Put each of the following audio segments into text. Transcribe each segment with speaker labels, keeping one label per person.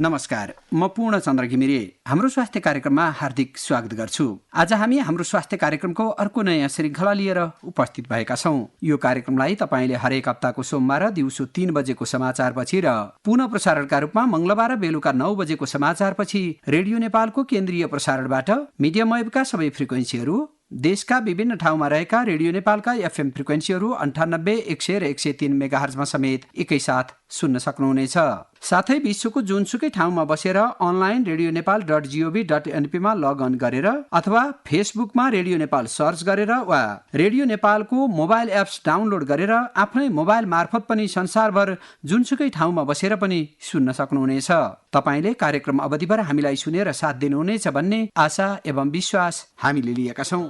Speaker 1: नमस्कार, म पूर्ण चन्द्र घिमिरे हाम्रो स्वास्थ्य कार्यक्रममा हार्दिक स्वागत गर्छु। आज हामी हाम्रो स्वास्थ्य कार्यक्रमको अर्को नयाँ श्रृङ्खला लिएर उपस्थित भएका छौँ। यो कार्यक्रमलाई तपाईँले हरेक हप्ताको सोमबार दिउँसो 3 बजेको समाचारपछि र पुनः प्रसारणका रूपमा मंगलबार बेलुका 9 बजेको समाचारपछि रेडियो नेपालको केन्द्रीय प्रसारणबाट मिडियम वेभका सबै फ्रिक्वेन्सीहरू, देशका विभिन्न ठाउँमा रहेका रेडियो नेपालका एफएम फ्रिक्वेन्सीहरू 98, 100 र 103 मेगाहर्जमा समेत एकैसाथ सुन्न सक्नुहुनेछ। साथै विश्वको जुनसुकै ठाउँमा बसेर अनलाइन redionepal.gov.np मा लगअन गरेर अथवा फेसबुकमा रेडियो नेपाल सर्च गरेर वा रेडियो नेपालको मोबाइल एप्स डाउनलोड गरेर आफ्नै मोबाइल मार्फत पनि संसारभर जुनसुकै ठाउँमा बसेर पनि सुन्न सक्नुहुनेछ। तपाईले कार्यक्रम अवधिभर हामीलाई सुनेर साथ दिनुहुनेछ भन्ने आशा एवं विश्वास हामीले लिएका छौँ।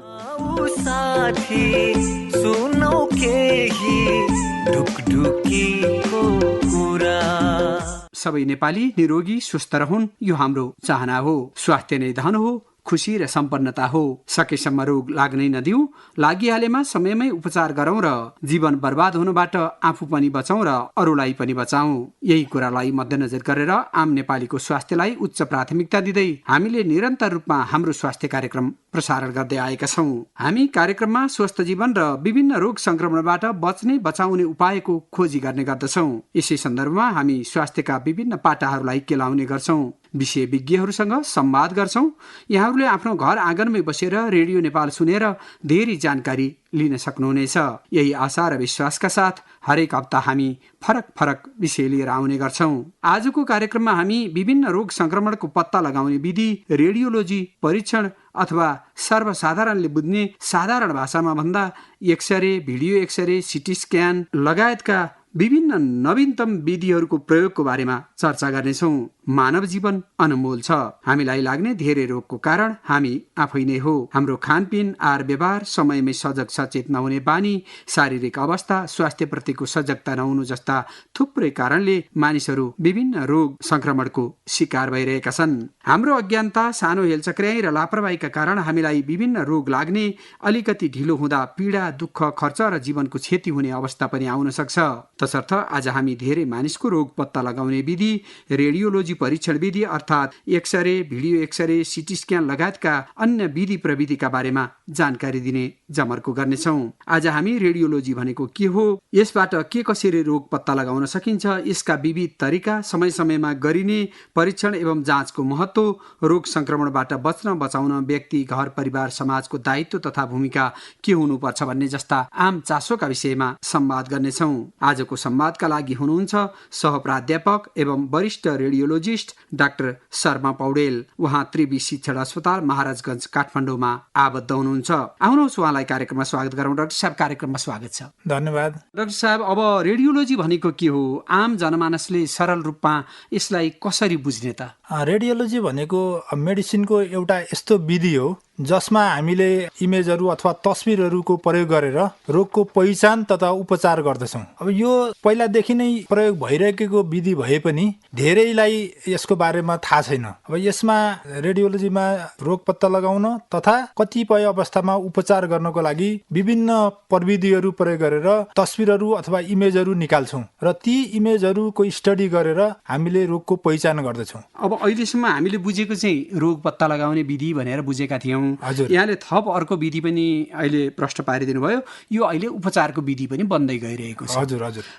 Speaker 1: सबै नेपाली निरोगी स्वस्थ रहन्, यो हाम्रो चाहना हो। स्वास्थ्य नै धन हो, खुशी र सम्पन्नता हो। सकेसम्म रोग लाग्नै नदिऊ, लागिहालेमा समयमै उपचार गरौँ र जीवन बर्बाद हुनबाट आफू पनि बचौँ र अरूलाई पनि बचाऊ। यही कुरालाई मध्यनजर गरेर आम नेपालीको स्वास्थ्यलाई उच्च प्राथमिकता दिँदै हामीले निरन्तर रूपमा हाम्रो स्वास्थ्य कार्यक्रम प्रसारण गर्दै आएका छौँ। हामी कार्यक्रममा स्वस्थ जीवन र विभिन्न रोग संक्रमणबाट बच्ने बचाउने उपायको खोजी गर्ने गर्दछौँ। यसै सन्दर्भमा हामी स्वास्थ्यका विभिन्न पाटाहरूलाई केलाउने गर्छौँ, विषय विज्ञहरूसँग संवाद गर्छौँ। यहाँहरूले आफ्नो घर आँगनमै बसेर रेडियो नेपाल सुनेर धेरै जानकारी लिन सक्नुहुनेछ। यही आशा र विश्वासका साथ हरेक हप्ता हामी फरक फरक विषय लिएर आउने गर्छौँ। आजको कार्यक्रममा हामी विभिन्न रोग संक्रमणको पत्ता लगाउने विधि, रेडियोलोजी परीक्षण अथवा सर्वसाधारणले बुझ्ने साधारण भाषामा भन्दा x-ray, video x-ray, CT scan लगायतका विभिन्न नवीनतम विधिहरूको प्रयोगको बारेमा चर्चा गर्नेछौँ। मानव जीवन अनमोल छ। हामीलाई लाग्ने धेरै रोगको कारण हामी आफै नै हो। हाम्रो खानपिन, आहार व्यवहार, समयमै सजग सचेत नहुने बानी, शारीरिक अवस्था, स्वास्थ्यप्रतिको सजगता नहुनु जस्ता थुप्रै कारणले मानिसहरू विभिन्न रोग संक्रमणको शिकार भइरहेका छन्। हाम्रो अज्ञानता, सानो हेलचक्र्याई र लापरवाहीका कारण हामीलाई विभिन्न रोग लाग्ने, अलिकति ढिलो हुँदा पीडा, दुःख, खर्च र जीवनको क्षति हुने अवस्था पनि आउन सक्छ। तसर्थ आज हामी धेरै मानिसको रोग पत्ता लगाउने विधि, रेडियोलोजी परीक्षण विधि अर्थात् x-ray, video x-ray, CT scan लगायतका अन्य विधि प्रविधिका बारेमा जानकारी दिने जमर्को गर्नेछौँ। आज हामी रेडियोलोजी भनेको के हो, यसबाट के कसरी रोग पत्ता लगाउन सकिन्छ, यसका विविध तरिका, समय समयमा गरिने परीक्षण एवं जाँचको महत्व, रोग संक्रमणबाट बच्न बचाउन व्यक्ति, घर परिवार, समाजको दायित्व तथा भूमिका के हुनुपर्छ भन्ने जस्ता आम चासोका विषयमा संवाद गर्नेछौँ। आजको संवादका लागि हुनुहुन्छ सहप्राध्यापक एवं वरिष्ठ रेडियोलोजिस्ट डाक्टर शर्मा पौडेल। उहाँ त्रिवी शिक्षण अस्पताल महाराजगञ्ज काठमाडौँमा आबद्ध हुनुहुन्छ। आउनुहोस् उहाँलाई कार्यक्रममा स्वागत गरौँ। डाक्टर साहब, कार्यक्रममा स्वागत छ।
Speaker 2: धन्यवाद।
Speaker 1: डाक्टर साहब, अब रेडियोलोजी भनेको के हो? आम जनमानसले सरल रूपमा यसलाई कसरी बुझ्ने त?
Speaker 2: रेडियोलोजी भनेको मेडिसिनको एउटा यस्तो विधि हो जसमा हामीले इमेजहरू अथवा तस्बिरहरूको प्रयोग गरेर रोगको पहिचान तथा उपचार गर्दछौँ। अब यो पहिलादेखि नै प्रयोग भइरहेको विधि भए पनि धेरैलाई यसको बारेमा थाहा छैन। अब यसमा रेडियोलोजीमा रोग पत्ता लगाउन तथा कतिपय अवस्थामा उपचार गर्नको लागि विभिन्न प्रविधिहरू प्रयोग गरेर तस्बिरहरू अथवा इमेजहरू निकाल्छौँ र ती इमेजहरूको स्टडी गरेर हामीले रोगको पहिचान गर्दछौँ।
Speaker 1: अब अहिलेसम्म हामीले बुझेको चाहिँ रोग पत्ता लगाउने विधि भनेर बुझेका थियौँ। यहाँले थप अर्को विधि पनि अहिले प्रश्न पारिदिनु भयो। यो अहिले उपचारको विधि पनि बन्दै गइरहेको छ।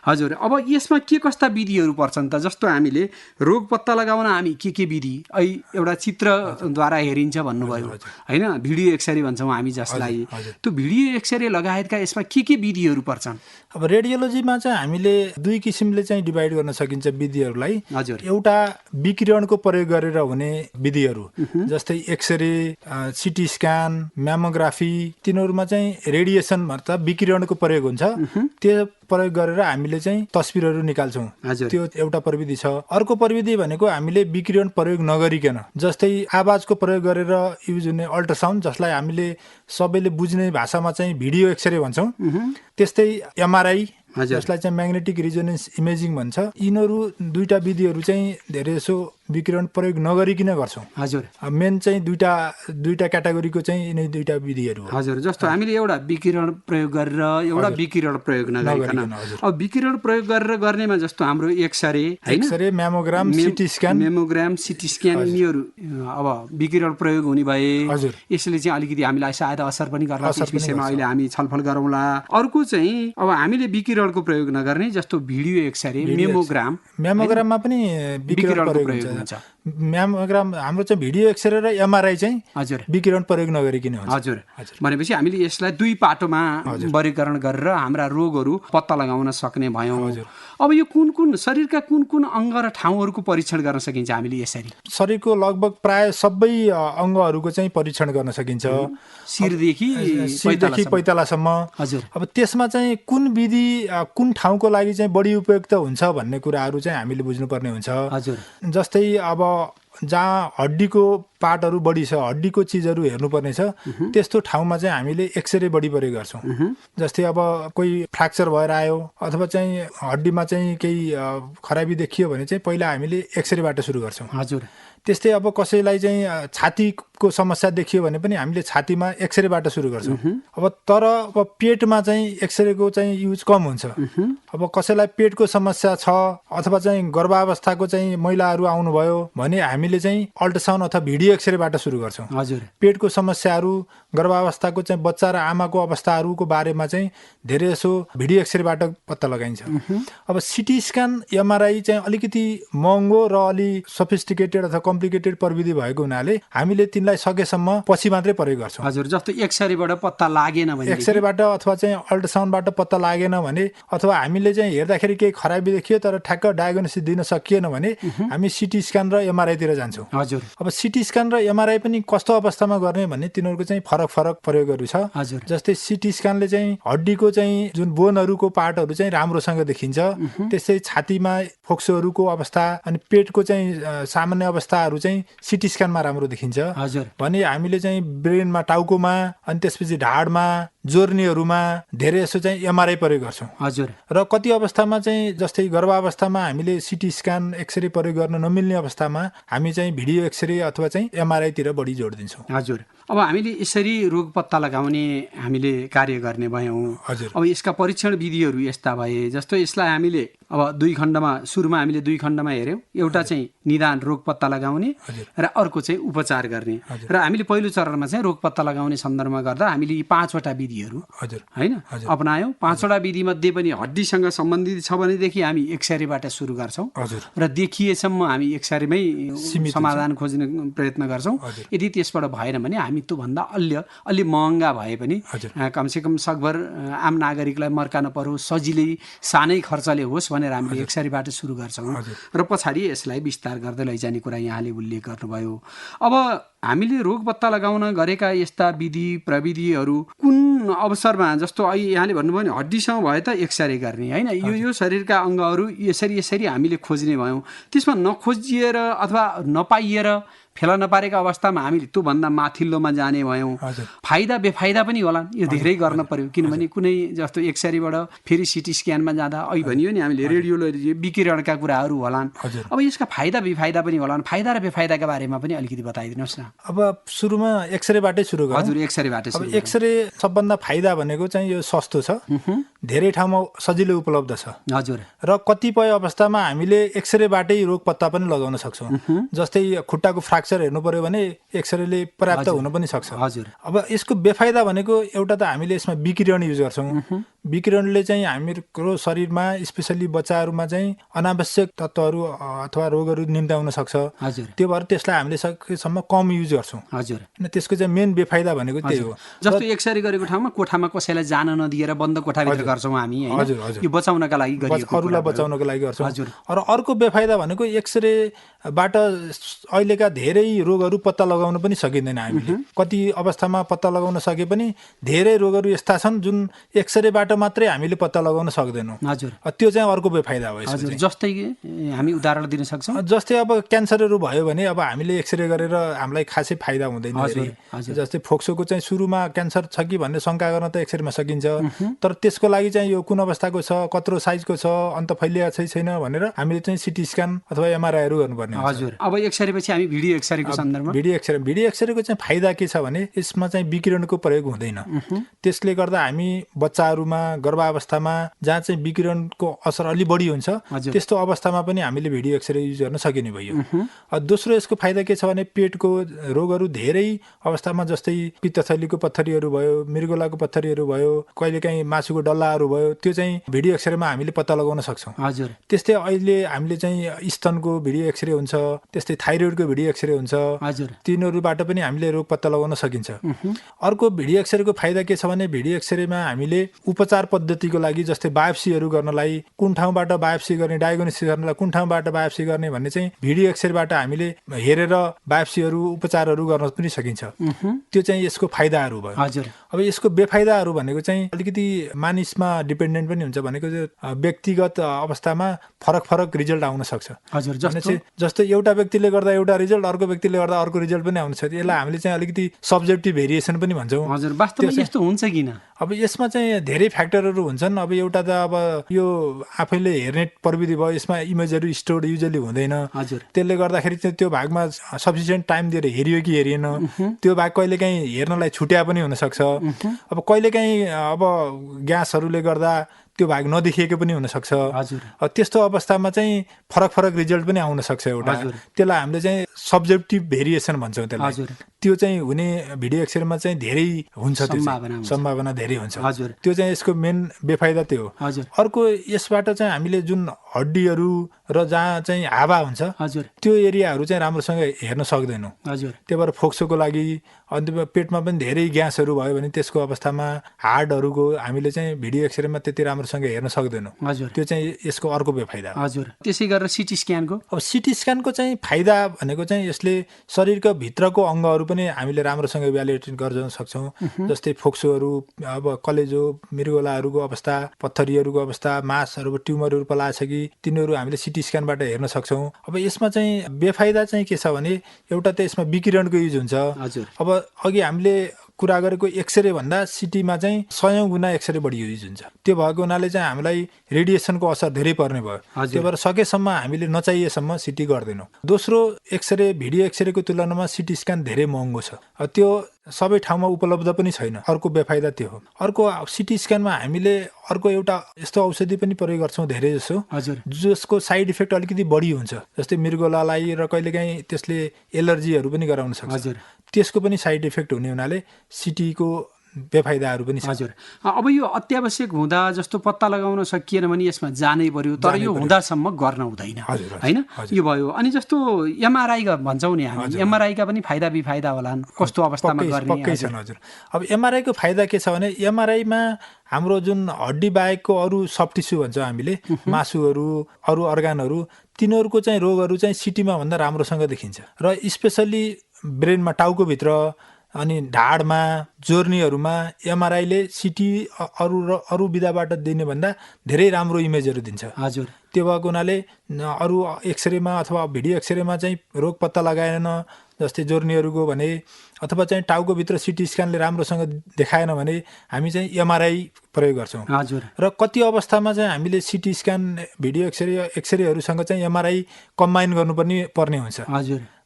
Speaker 1: हजुर। अब यसमा के कस्ता विधिहरू पर्छन् त? जस्तो हामीले रोग पत्ता लगाउन हामी के विधि, एउटा चित्रद्वारा हेरिन्छ भन्नुभयो होइन, भिडियो एक्सरे भन्छौँ हामी जसलाई, त्यो भिडियो एक्सरे लगायतका यसमा के विधिहरू पर्छन्?
Speaker 2: अब रेडियोलोजीमा चाहिँ हामीले दुई किसिमले चाहिँ डिभाइड गर्न सकिन्छ विधिहरूलाई। एउटा विकिरणको प्रयोग गरेर हुने विधिहरू जस्तै एक्सरे, सिटी स्क्यान, म्यामोग्राफी, तिनीहरूमा चाहिँ रेडिएसन अर्थात् विकिरणको प्रयोग हुन्छ। त्यो प्रयोग गरेर हामीले चाहिँ तस्बिरहरू निकाल्छौँ। त्यो एउटा प्रविधि छ। अर्को प्रविधि भनेको हामीले विकिरण प्रयोग नगरिकन, जस्तै आवाजको प्रयोग गरेर युज हुने अल्ट्रासाउन्ड, जसलाई हामीले सबैले बुझ्ने भाषामा चाहिँ भिडियो एक्सरे भन्छौँ। त्यस्तै एमआरआई, जसलाई चाहिँ म्याग्नेटिक रिजोनेन्स इमेजिङ भन्छ। यिनीहरू दुईटा विधिहरू चाहिँ धेरै जसो विकिरण प्रयोग नगरिकन गर्छौँ।
Speaker 1: हजुर,
Speaker 2: मेन चाहिँ दुईटा क्याटेगोरीको चाहिँ यिनै दुईटा विधिहरू हो।
Speaker 1: हजुर, जस्तो हामीले एउटा विकिरण प्रयोग गरेर एउटा विकिरण प्रयोग नगरिकन, अब विकिरण प्रयोग गरेर गर्नेमा जस्तो हाम्रो एक्सरे हैन,
Speaker 2: एक्सरे, म्यामोग्राम, सिटी
Speaker 1: स्क्यान यिनीहरू अब विकिरण प्रयोग हुने भए यसले चाहिँ अलिकति हामीलाई सायद असर पनि गर्ला। त्यस विषयमा अहिले हामी छलफल गरौँला। अर्को चाहिँ अब हामीले विकिरणको प्रयोग नगर्ने जस्तो भिडियो एक्सरे,
Speaker 2: म्यामोग्राममा पनि विकिरण प्रयोग हुन्छ। म्यामोग्राम हाम्रो चाहिँ भिडियो एक्सरे र एमआरआई चाहिँ
Speaker 1: हजुर
Speaker 2: विकिरण प्रयोग नगरिकन हुन्छ।
Speaker 1: हजुर, भनेपछि हामीले यसलाई दुई पाटोमा वर्गीकरण गरेर हाम्रा रोगहरू पत्ता लगाउन सक्ने भयौँ। अब यो कुन शरीरका कुन अङ्ग र ठाउँहरूको परीक्षण गर्न सकिन्छ हामीले यसरी?
Speaker 2: शरीरको लगभग प्राय सबै अङ्गहरूको चाहिँ परीक्षण गर्न सकिन्छ, सिरदेखि पैतालासम्म।
Speaker 1: हजुर,
Speaker 2: अब त्यसमा चाहिँ कुन विधि कुन ठाउँको लागि चाहिँ बढी उपयुक्त हुन्छ भन्ने कुराहरू चाहिँ हामीले बुझ्नुपर्ने हुन्छ।
Speaker 1: हजुर,
Speaker 2: जस्तै अब जहाँ हड्डीको पार्टहरू बढी छ, हड्डीको चिजहरू हेर्नुपर्ने छ, त्यस्तो ठाउँमा चाहिँ हामीले एक्सरे बढी प्रयोग गर्छौँ। जस्तै अब कोही फ्र्याक्चर भएर आयो अथवा चाहिँ हड्डीमा चाहिँ केही खराबी देखियो भने चाहिँ पहिला हामीले एक्सरेबाट सुरु गर्छौँ।
Speaker 1: हजुर,
Speaker 2: त्यस्तै अब कसैलाई चाहिँ छातीको समस्या देखियो भने पनि हामीले छातीमा एक्सरेबाट सुरु गर्छौँ। अब तर अब पेटमा चाहिँ एक्सरेको चाहिँ युज कम हुन्छ। अब कसैलाई पेटको समस्या छ अथवा चाहिँ गर्भावस्थाको चाहिँ महिलाहरू आउनुभयो भने हामीले चाहिँ अल्ट्रासाउन्ड अथवा भिडियो एक्सरेबाट सुरु गर्छौँ।
Speaker 1: हजुर,
Speaker 2: पेटको समस्याहरू, गर्भावस्थाको चाहिँ बच्चा र आमाको अवस्थाहरूको बारेमा चाहिँ धेरै जसो भिडियो एक्सरेबाट पत्ता लगाइन्छ। अब सिटी स्क्यान, एमआरआई चाहिँ अलिकति महँगो र अलि सफिस्टिकेटेड अथवा कम्प्लिकेटेड प्रविधि भएको हुनाले हामीले तिनलाई सकेसम्म पछि मात्रै प्रयोग गर्छौँ।
Speaker 1: हजुर, जस्तो एक्सरेबाट पत्ता लागेन भने,
Speaker 2: एक्सरेबाट अथवा चाहिँ अल्ट्रासाउन्डबाट पत्ता लागेन भने, अथवा हामीले चाहिँ हेर्दाखेरि केही खराबी देखियो तर ठ्याक्क डायग्नोसिस दिन सकिएन भने हामी सिटी स्क्यान र एमआरआईतिर जान्छौँ।
Speaker 1: हजुर,
Speaker 2: अब सिटी स्क्यान र एमआरआई पनि कस्तो अवस्थामा गर्ने भन्ने तिनीहरूको चाहिँ फरक प्रयोगहरू छ।
Speaker 1: हजुर,
Speaker 2: जस्तै सिटी स्क्यानले चाहिँ हड्डीको चाहिँ जुन बोनहरूको पार्टहरू चाहिँ राम्रोसँग देखिन्छ, त्यसै छातीमा फोक्सोहरूको अवस्था अनि पेटको चाहिँ सामान्य अवस्थाहरू चाहिँ सिटी स्क्यानमा राम्रो देखिन्छ।
Speaker 1: हजुर,
Speaker 2: भने हामीले चाहिँ ब्रेनमा, टाउकोमा अनि त्यसपछि ढाडमा, जोर्नीहरूमा धेरै जसो चाहिँ एमआरआई प्रयोग गर्छौँ।
Speaker 1: हजुर,
Speaker 2: र कति अवस्थामा चाहिँ जस्तै गर्भावस्थामा हामीले सिटी स्क्यान, एक्सरे प्रयोग गर्न नमिल्ने अवस्थामा हामी चाहिँ भिडियो एक्सरे अथवा चाहिँ एमआरआईतिर बढी जोड दिन्छौँ।
Speaker 1: हजुर, अब हामीले यसरी रोग पत्ता लगाउने हामीले कार्य गर्ने भयौँ।
Speaker 2: हजुर,
Speaker 1: अब यसका परीक्षण विधिहरू यस्ता भए जस्तो यसलाई हामीले अब सुरुमा हामीले दुई खण्डमा हेऱ्यौँ। एउटा चाहिँ निदान रोग पत्ता लगाउने र अर्को चाहिँ उपचार गर्ने। र हामीले पहिलो चरणमा चाहिँ रोग पत्ता लगाउने सन्दर्भमा गर्दा हामीले यी 5वटा विधिहरू हैन अपनायौँ। 5वटा विधिमध्ये पनि हड्डीसँग सम्बन्धित छ भनेदेखि हामी एक्सरेबाट सुरु गर्छौँ र देखिएसम्म हामी एक्सरेमै समाधान खोज्ने प्रयत्न गर्छौँ। यदि त्यसबाट भएन भने हामी त्योभन्दा अलि महँगा भए पनि कमसेकम सकभर आम नागरिकलाई मर्का नपरोस्, सजिलै सानै खर्चले होस् भनेर हामीले एक्सरेबाट सुरु गर्छौँ र पछाडि यसलाई विस्तार गर्दै लैजाने कुरा यहाँले उल्लेख गर्नुभयो। अब हामीले रोग पत्ता लगाउन गरेका यस्ता विधि प्रविधिहरू कुन अवसरमा, जस्तो यहाँले भन्नुभयो नि हड्डीसँग भए त एक्सरे गर्ने हैन, यो शरीरका अङ्गहरू यसरी हामीले खोज्ने भयौँ। त्यसमा नखोजिएर अथवा नपाइएर फेला नपारेका अवस्थामा हामीले त्योभन्दा माथिल्लोमा जाने भयौँ। फाइदा बेफाइदा पनि होला, यो धेरै गर्न पर्यो। किनभने कुनै जस्तो एक्सरेबाट फेरि सिटी स्क्यानमा जाँदा अहिले भनियो नि हामीले रेडियोलोजी विकिरणका कुराहरू होलान्। अब यसका फाइदा बेफाइदा पनि होलान्। फाइदा र बेफाइदाका बारेमा पनि अलिकति बताइदिनुहोस् न।
Speaker 2: अब सुरुमा एक्सरेबाटै सुरु गरौँ।
Speaker 1: हजुर, एक्सरेबाटै सुरु।
Speaker 2: अब एक्सरे सबभन्दा फाइदा भनेको चाहिँ यो सस्तो छ, धेरै ठाउँमा सजिलै उपलब्ध छ।
Speaker 1: हजुर,
Speaker 2: र कतिपय अवस्थामा हामीले एक्सरेबाटै रोग पत्ता पनि लगाउन सक्छौँ। जस्तै खुट्टाको फ्र्याक्चर हेर्नु पर्यो भने एक्सरेले पर्याप्त हुन पनि सक्छ।
Speaker 1: हजुर,
Speaker 2: अब यसको बेफाइदा भनेको एउटा त हामीले यसमा विकिरण युज गर्छौँ। विकिरणले चाहिँ हाम्रो शरीरमा स्पेसली बच्चाहरूमा चाहिँ अनावश्यक तत्त्वहरू अथवा रोगहरू निम्त्याउन सक्छ। त्यो भएर त्यसलाई हामीले सकेसम्म कम युज गर्छौँ।
Speaker 1: हजुर,
Speaker 2: अनि त्यसको चाहिँ मेन बेफाइदा भनेको त्यही हो।
Speaker 1: जस्तो एक्सरे गरेको ठाउँमा कोठामा कसैलाई जान नदिएर बन्द कोठाभित्र गर्छौँ हामी हैन, यो बचाउनका लागि गरिएको,
Speaker 2: अरूलाई बचाउनको लागि गर्छौँ।
Speaker 1: हजुर,
Speaker 2: र अर्को बेफाइदा भनेको एक्सरेबाट अहिलेका धेरै रोगहरू पत्ता लगाउन पनि सकिँदैन हामीले। कति अवस्थामा पत्ता लगाउन सके पनि धेरै रोगहरू यस्ता छन् जुन एक्सरेबाट मात्रै हामीले पत्ता लगाउन सक्दैनौँ।
Speaker 1: हजुर,
Speaker 2: त्यो चाहिँ अर्को बेफाइदा हो।
Speaker 1: हजुर, जस्तै हामी उदाहरण दिन सक्छौँ।
Speaker 2: जस्तै अब क्यान्सरहरू भयो भने अब हामीले एक्सरे गरेर हामीलाई खासै फाइदा हुँदैन। जस्तै फोक्सोको चाहिँ सुरुमा क्यान्सर छ कि भन्ने शङ्का गर्न त एक्सरेमा सकिन्छ, तर त्यसको लागि चाहिँ यो कुन अवस्थाको छ, कत्रो साइजको छ, अन्त फैलिएको छ छैन भनेर हामीले चाहिँ सिटी स्क्यान अथवा एमआरआईहरू गर्नुपर्ने हुन्छ।
Speaker 1: हजुर, अब एक्सरे पछि हामी भिडियो एक्सरेको सन्दर्भमा
Speaker 2: भिडियो एक्सरेको चाहिँ फाइदा के छ भने यसमा चाहिँ विकिरणको प्रयोग हुँदैन। त्यसले गर्दा हामी बच्चाहरूमा गर्भावस्थामा जहाँ चाहिँ विकिरणको असर अलि बढी हुन्छ त्यस्तो अवस्थामा पनि हामीले भिडियो एक्सरे युज गर्न सकिने भयो। दोस्रो यसको फाइदा के छ भने पेटको रोगहरू धेरै अवस्थामा जस्तै पित्तथलीको पत्थरीहरू भयो, मृगौलाको पत्थरीहरू भयो, कहिलेकाहीँ मासुको डल्लाहरू भयो, त्यो चाहिँ भिडियो एक्सरेमा हामीले पत्ता लगाउन सक्छौँ।
Speaker 1: हजुर,
Speaker 2: त्यस्तै अहिले हामीले चाहिँ स्तनको भिडियो एक्सरे हुन्छ, त्यस्तै थाइरोइडको भिडियो एक्सरे हुन्छ।
Speaker 1: हजुर,
Speaker 2: तिनीहरूबाट पनि हामीले रोग पत्ता लगाउन सकिन्छ। अर्को भिडियो एक्सरेको फाइदा के छ भने भिडियो एक्सरेमा हामीले उपचार पद्धतिको लागि जस्तै बायोप्सीहरू गर्नलाई कुन ठाउँबाट बायोप्सी गर्ने, डायग्नोसिस गर्नलाई कुन ठाउँबाट बायोप्सी गर्ने भन्ने चाहिँ भिडियो एक्सरेबाट हामीले हेरेर बायोप्सीहरू उपचारहरू गर्न पनि सकिन्छ। त्यो चाहिँ यसको फाइदाहरू भयो।
Speaker 1: हजुर,
Speaker 2: अब यसको बेफाइदाहरू भनेको चाहिँ अलिकति मानिसमा डिपेन्डेन्ट पनि हुन्छ। भनेको व्यक्तिगत अवस्थामा फरक फरक रिजल्ट आउन सक्छ।
Speaker 1: हजुर,
Speaker 2: जस्तो एउटा व्यक्तिले गर्दा एउटा रिजल्ट, अर्को व्यक्तिले गर्दा अर्को रिजल्ट पनि आउन सक्छ। यसलाई हामीले चाहिँ अलिकति सब्जेक्टिभ भेरिएसन पनि भन्छौँ।
Speaker 1: हजुर, वास्तवमा यस्तो हुन्छ किन?
Speaker 2: अब यसमा चाहिँ धेरै फ्याक्टरहरू हुन्छन्। अब एउटा त अब यो आफैले हेर्ने प्रविधि भयो, यसमा इमेजहरू स्टोर्ड युजली हुँदैन।
Speaker 1: हजुर,
Speaker 2: त्यसले गर्दाखेरि चाहिँ त्यो भागमा सफिसियन्ट टाइम दिएर हेरियो कि हेरिएन, त्यो भाग कहिलेकाहीँ हेर्नलाई छुट्या पनि हुनसक्छ। अब कहिलेकाहीँ अब ग्यासहरूले गर्दा त्यो भाग नदेखिएको पनि हुनसक्छ। त्यस्तो अवस्थामा चाहिँ फरक फरक रिजल्ट पनि आउन सक्छ एउटा। त्यसलाई हामीले चाहिँ सब्जेक्टिभ भेरिएसन भन्छौँ त्यसलाई। त्यो चाहिँ हुने भिडियो एक्सरेमा चाहिँ धेरै हुन्छ, सम्भावना धेरै हुन्छ। त्यो चाहिँ यसको मेन बेफाइदा त्यो हो। अर्को यसबाट चाहिँ हामीले जुन हड्डीहरू र जहाँ चाहिँ हावा हुन्छ त्यो एरियाहरू चाहिँ राम्रोसँग हेर्न सक्दैनौँ। त्यही भएर फोक्सोको लागि अन्त पेटमा पनि धेरै ग्यासहरू भयो भने त्यसको अवस्थामा हार्टहरूको हामीले चाहिँ भिडियो एक्सरेमा त्यति राम्रोसँग हेर्न सक्दैनौँ। त्यो चाहिँ यसको अर्को बेफाइदा।
Speaker 1: हजुर, त्यसै गरेर सिटी स्क्यानको
Speaker 2: अब सिटी स्क्यानको चाहिँ फाइदा भनेको चाहिँ यसले शरीरको भित्रको अङ्गहरू पनि हामीले राम्रोसँग इभ्यालुएट गर्न सक्छौँ। जस्तै फोक्सोहरू, अब कलेजो, मृगौलाहरूको अवस्था, पत्थरीहरूको अवस्था, मासहरू ट्युमरहरू पलाएछ कि तिनीहरू हामीले सिटी स्क्यानबाट हेर्न सक्छौँ। अब यसमा चाहिँ बेफाइदा चाहिँ के छ भने एउटा त यसमा विकिरणको युज हुन्छ। अब अघि हामीले कुरा गरेको एक्सरे भन्दा सिटीमा चाहिँ 100 गुणा एक्सरे बढी युज हुन्छ। त्यो भएको हुनाले चाहिँ हामीलाई रेडिएसनको असर धेरै पर्ने भयो। त्यही भएर सकेसम्म हामीले नचाहिएसम्म सिटी गर्दैनौँ। दोस्रो, एक्सरे भिडियो एक्सरेको तुलनामा सिटी स्क्यान धेरै महँगो छ। त्यो सबै ठाउँमा उपलब्ध पनि छैन। अर्को बेफाइदा त्यो हो। अर्को सिटी स्क्यानमा हामीले अर्को एउटा यस्तो औषधि पनि प्रयोग गर्छौँ धेरै जसो, जसको साइड इफेक्ट अलिकति बढी हुन्छ। जस्तै मृगौलालाई र कहिलेकाहीँ त्यसले एलर्जीहरू पनि गराउन सक्छ। त्यसको पनि साइड इफेक्ट हुने हुनाले सिटीको बेफाइदाहरू पनि छ।
Speaker 1: हजुर, अब यो अत्यावश्यक हुँदा जस्तो पत्ता लगाउन सकिएन भने यसमा जानै पर्यो, तर यो हुँदासम्म गर्न हुँदैन, होइन? यो भयो। अनि जस्तो एमआरआई भन्छौँ नि हामी, एमआरआईका पनि फाइदा बेफाइदा होलान्, कस्तो अवस्थामा गर्ने?
Speaker 2: पक्कै छन्। हजुर, अब एमआरआईको फाइदा के छ भने एमआरआईमा हाम्रो जुन हड्डी बाहेकको अरू सब टिस्यु भन्छौँ हामीले, मासुहरू, अरू अर्गानहरू, तिनीहरूको चाहिँ रोगहरू चाहिँ सिटीमा भन्दा राम्रोसँग देखिन्छ। र स्पेसल्ली ब्रेनमा, टाउकोभित्र अनि ढाडमा, जोर्नीहरूमा एमआरआईले सिटी अरू विधाबाट दिने भन्दा धेरै राम्रो इमेजहरू दिन्छ।
Speaker 1: हजुर,
Speaker 2: त्यो भएको हुनाले अरू एक्सरेमा अथवा भिडियो एक्सरेमा चाहिँ रोग पत्ता लगाएन, जस्तै जोर्नीहरूको भने, अथवा चाहिँ टाउकोभित्र सिटी स्क्यानले राम्रोसँग देखाएन भने हामी चाहिँ एमआरआई प्रयोग गर्छौँ। र कति अवस्थामा चाहिँ हामीले सिटी स्क्यान, भिडियो एक्सरेहरूसँग चाहिँ एमआरआई कम्बाइन गर्नुपर्ने हुन्छ।